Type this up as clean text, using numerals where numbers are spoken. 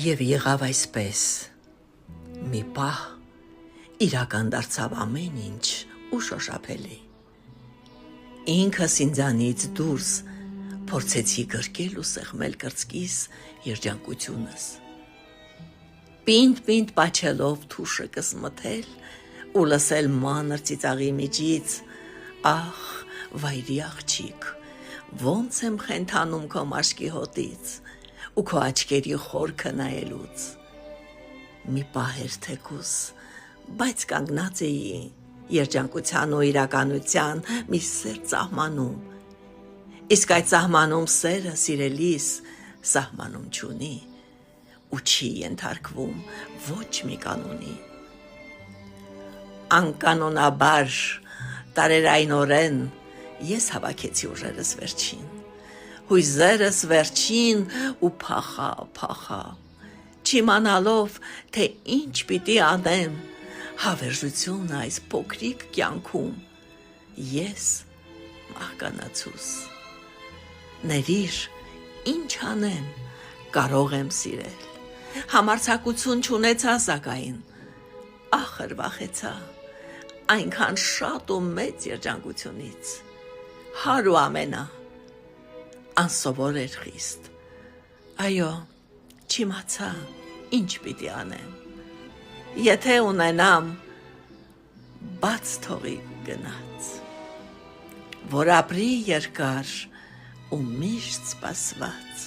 Եվ եղավ այսպես, մի պահ իրական դարձավ ամեն ինչ ու շոշափելի։ Ինքս ինձանից դուրս փորձեցի գրկել ու սեղմել կրծքիս երջանկությունս։ Պինդ պաչելով թուշը կսմթել ու լսել մանր ծիծաղի միջից, ախ, վայրի աղջիկ, ոնց եմ խենթանում քո մաշկի հոտից ու քո աչքերի խորքը նայելուց։ Մի պահ էր թեկուս, բայց կանգնած էի երջանկության ու իրականության մի սեր ծահմանում, իսկ այդ ծահմանում սերը սիրելիս սահմանում չունի ու չի ենթարկվում ոչ մի կանոնի։ Անկանոնաբար տարերայնորեն ես հավաքեցի ուժերս վերջին, հույզերս վերջին ու փախա, չիմանալով, թե ինչ պիտի անեմ հավերժությունը այս փոքրիկ կյանքում, ես մահկանացուս։ Ներիր, ինչ անեմ, կարող եմ սիրել, համարձակություն չունեցա սակայն, ախր վախեցա, այնքան շատ ու մեծ երջանկությունից, հար ու ամենա, անսովոր էր խիստ, այո, չիմացա, ինչ պիտի անեմ, եթե ունենամ, բաց թողի գնաց, որ ապրի երկար ու միշտ սպասված։